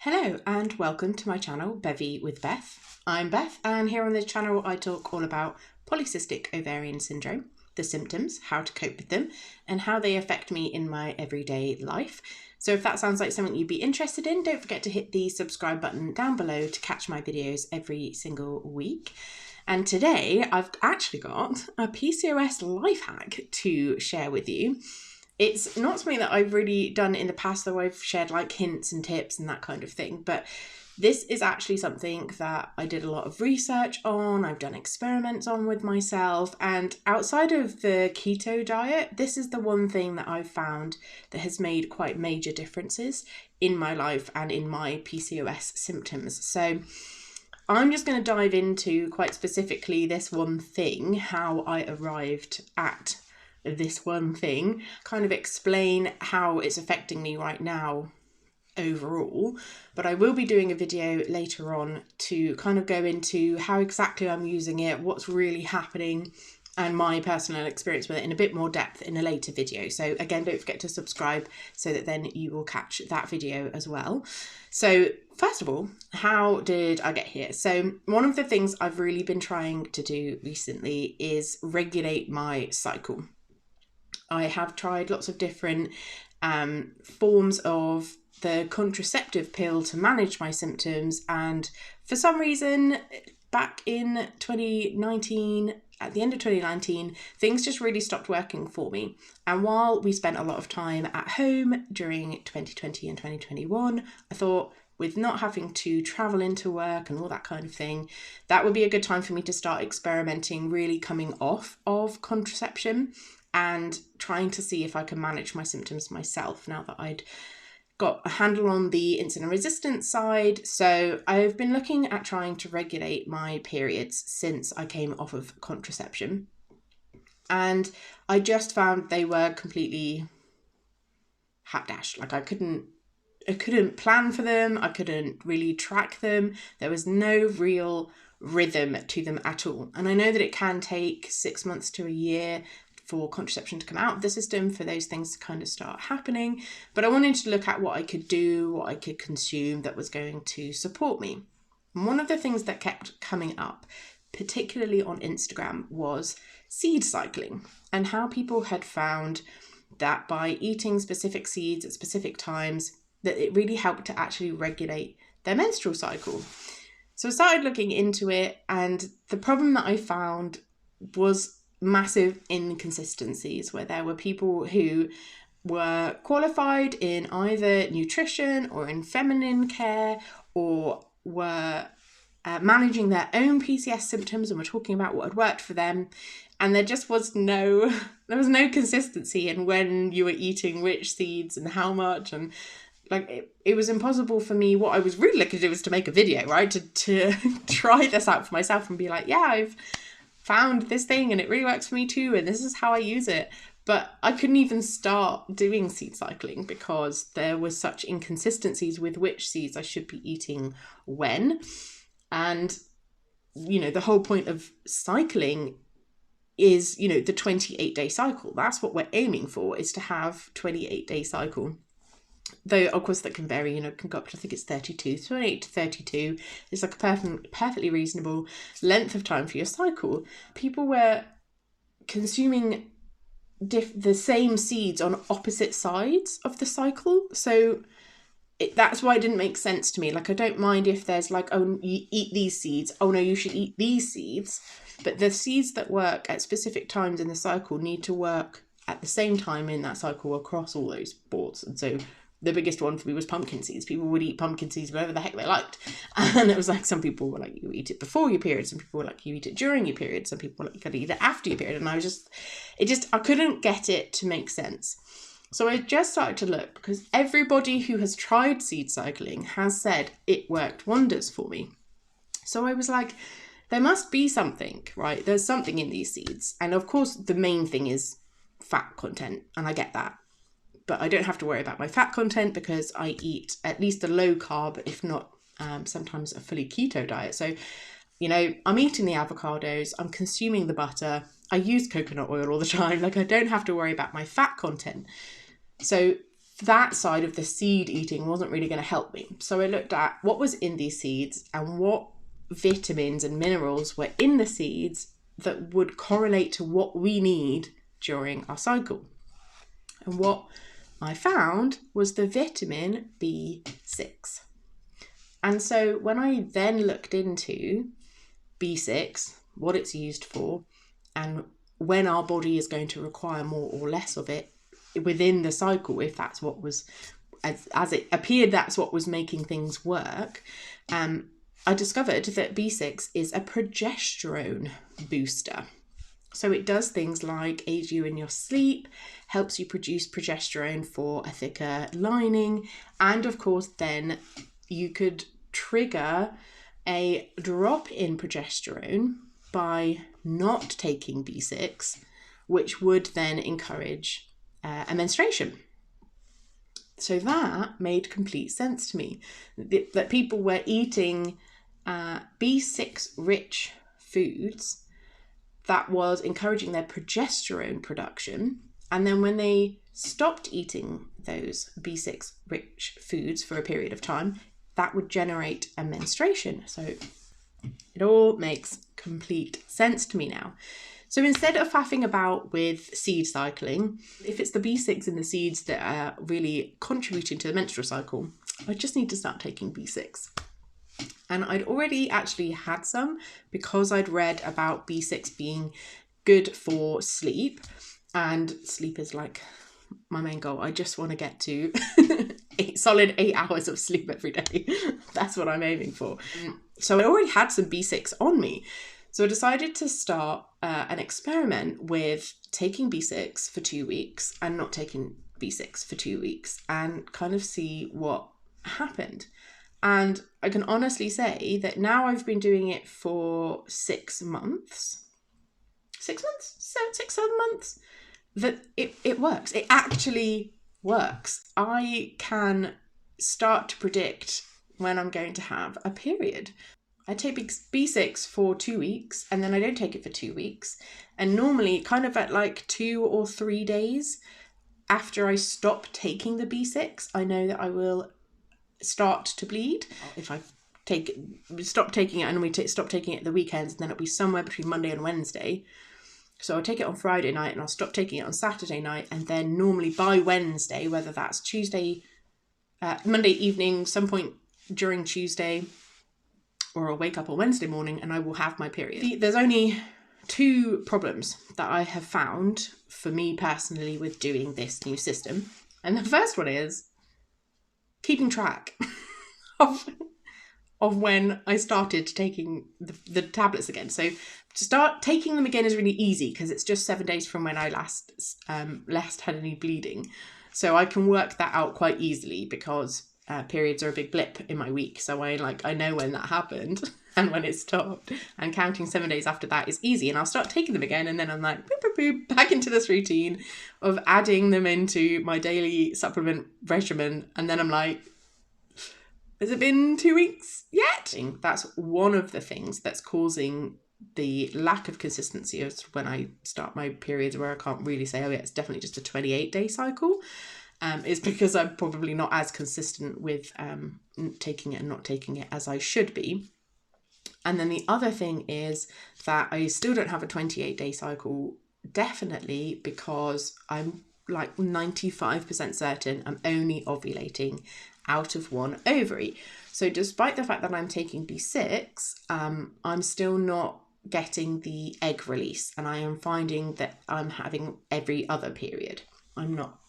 Hello and welcome to my channel, Bevvy with Beth. I'm Beth, and here on this channel I talk all about polycystic ovarian syndrome, the symptoms, how to cope with them, and how they affect me in my everyday life. So if that sounds like something you'd be interested in, don't forget to hit the subscribe button down below to catch my videos every single week. And today I've actually got a PCOS life hack to share with you. It's not something that I've really done in the past, though I've shared like hints and tips and that kind of thing. But this is actually something that I did a lot of research on, I've done experiments on with myself, and outside of the keto diet, this is the one thing that I've found that has made quite major differences in my life and in my PCOS symptoms. So I'm just going to dive into quite specifically this one thing, how I arrived at this one thing, kind of explain how it's affecting me right now overall. But I will be doing a video later on to kind of go into how exactly I'm using it, what's really happening, and my personal experience with it in a bit more depth in a later video. So again, don't forget to subscribe so that then you will catch that video as well. So first of all, how did I get here? So one of the things I've really been trying to do recently is regulate my cycle. I have tried lots of different forms of the contraceptive pill to manage my symptoms, and for some reason back in 2019, at the end of 2019, things just really stopped working for me. And while we spent a lot of time at home during 2020 and 2021, I thought, with not having to travel into work and all that kind of thing, that would be a good time for me to start experimenting, really coming off of contraception and trying to see if I can manage my symptoms myself now that I'd got a handle on the insulin resistance side. So I've been looking at trying to regulate my periods since I came off of contraception. And I just found they were completely hapdash. Like I couldn't plan for them. I couldn't really track them. There was no real rhythm to them at all. And I know that it can take 6 months to a year for contraception to come out of the system, for those things to kind of start happening. But I wanted to look at what I could do, what I could consume that was going to support me. And one of the things that kept coming up, particularly on Instagram, was seed cycling, and how people had found that by eating specific seeds at specific times, that it really helped to actually regulate their menstrual cycle. So I started looking into it, and the problem that I found was massive inconsistencies, where there were people who were qualified in either nutrition or in feminine care, or were managing their own PCOS symptoms and were talking about what had worked for them. And there just was no consistency in when you were eating which seeds and how much, and like it was impossible for me. What I was really looking to do was to make a video, right? To try this out for myself and be like, yeah, I've found this thing and it really works for me too, and this is how I use it. But I couldn't even start doing seed cycling because there was such inconsistencies with which seeds I should be eating when. And, you know, the whole point of cycling is, you know, the 28-day cycle. That's what we're aiming for, is to have 28-day cycle. Though, of course, that can vary, you know, can go up to, I think it's 32, 28 to 32. It's like a perfectly reasonable length of time for your cycle. People were consuming the same seeds on opposite sides of the cycle. So that's why it didn't make sense to me. Like, I don't mind if there's like, oh, you eat these seeds. Oh, no, you should eat these seeds. But the seeds that work at specific times in the cycle need to work at the same time in that cycle across all those boards. And so the biggest one for me was pumpkin seeds. People would eat pumpkin seeds whenever the heck they liked. And it was like, some people were like, you eat it before your period. Some people were like, you eat it during your period. Some people were like, you gotta eat it after your period. And I couldn't get it to make sense. So I just started to look, because everybody who has tried seed cycling has said it worked wonders for me. So I was like, there must be something, right? There's something in these seeds. And of course, the main thing is fat content. And I get that. But I don't have to worry about my fat content because I eat at least a low carb, if not sometimes a fully keto diet. So, you know, I'm eating the avocados, I'm consuming the butter, I use coconut oil all the time. Like, I don't have to worry about my fat content. So that side of the seed eating wasn't really going to help me. So I looked at what was in these seeds and what vitamins and minerals were in the seeds that would correlate to what we need during our cycle. And what I found was the vitamin B6. And so when I then looked into B6, what it's used for, and when our body is going to require more or less of it within the cycle, if that's what was, as it appeared, that's what was making things work, I discovered that B6 is a progesterone booster. So it does things like aid you in your sleep, helps you produce progesterone for a thicker lining, and of course then you could trigger a drop in progesterone by not taking B6, which would then encourage a menstruation. So that made complete sense to me, that people were eating B6 rich foods that was encouraging their progesterone production. And then when they stopped eating those B6 rich foods for a period of time, that would generate a menstruation. So it all makes complete sense to me now. So instead of faffing about with seed cycling, if it's the B6 in the seeds that are really contributing to the menstrual cycle, I just need to start taking B6. And I'd already actually had some because I'd read about B6 being good for sleep. And sleep is like my main goal. I just want to get to solid 8 hours of sleep every day. That's what I'm aiming for. So I already had some B6 on me. So I decided to start an experiment with taking B6 for 2 weeks and not taking B6 for 2 weeks and kind of see what happened. And I can honestly say that now I've been doing it for 6 months. 6 months? 6, 7 months? That it works. It actually works. I can start to predict when I'm going to have a period. I take B6 for 2 weeks and then I don't take it for 2 weeks. And normally kind of at like 2 or 3 days after I stop taking the B6, I know that I will start to bleed. If I stop taking it, I normally stop taking it at the weekends, and then it'll be somewhere between Monday and Wednesday. So I'll take it on Friday night and I'll stop taking it on Saturday night, and then normally by Wednesday, whether that's Monday evening, some point during Tuesday, or I'll wake up on Wednesday morning and I will have my period. There's only 2 problems that I have found for me personally with doing this new system. And the first one is keeping track of when I started taking the tablets again. So to start taking them again is really easy because it's just 7 days from when I last had any bleeding. So I can work that out quite easily because periods are a big blip in my week. So I know when that happened and when it stopped, and counting 7 days after that is easy. And I'll start taking them again. And then I'm like, boop, boop, boop, back into this routine of adding them into my daily supplement regimen. And then I'm like, has it been 2 weeks yet? That's one of the things that's causing the lack of consistency of when I start my periods, where I can't really say, oh yeah, it's definitely just a 28-day cycle. Is because I'm probably not as consistent with taking it and not taking it as I should be. And then the other thing is that I still don't have a 28-day cycle, definitely because I'm like 95% certain I'm only ovulating out of one ovary. So despite the fact that I'm taking B6, I'm still not getting the egg release, and I am finding that I'm having every other period. I'm not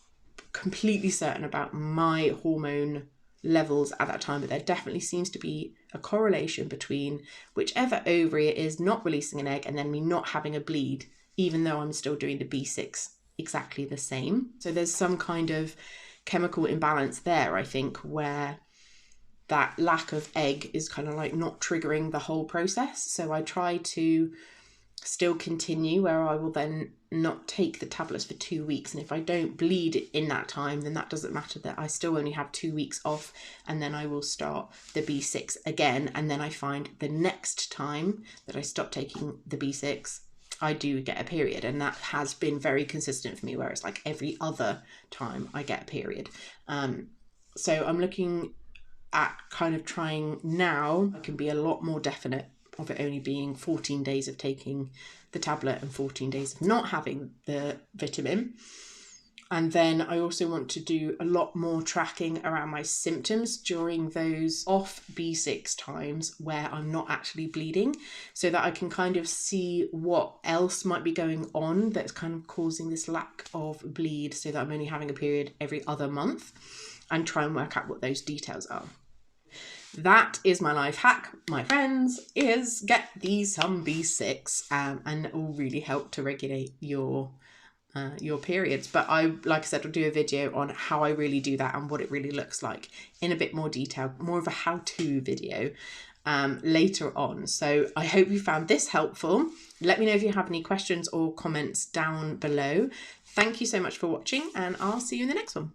completely certain about my hormone levels at that time, but there definitely seems to be a correlation between whichever ovary it is not releasing an egg and then me not having a bleed, even though I'm still doing the B6 exactly the same. So there's some kind of chemical imbalance there, I think, where that lack of egg is kind of like not triggering the whole process. So I try to still continue where I will then not take the tablets for 2 weeks, and if I don't bleed in that time, then that doesn't matter, that I still only have 2 weeks off, and then I will start the B6 again. And then I find the next time that I stop taking the B6, I do get a period, and that has been very consistent for me, where it's like every other time I get a period. So I'm looking at kind of trying now, I can be a lot more definite of it only being 14 days of taking the tablet and 14 days of not having the vitamin. And then I also want to do a lot more tracking around my symptoms during those off B6 times where I'm not actually bleeding, so that I can kind of see what else might be going on that's kind of causing this lack of bleed, so that I'm only having a period every other month, and try and work out what those details are. That is my life hack, my friends, is get these some B6, and it will really help to regulate your periods. But like I said, I'll do a video on how I really do that and what it really looks like in a bit more detail, more of a how-to video later on. So I hope you found this helpful. Let me know if you have any questions or comments down below. Thank you so much for watching, and I'll see you in the next one.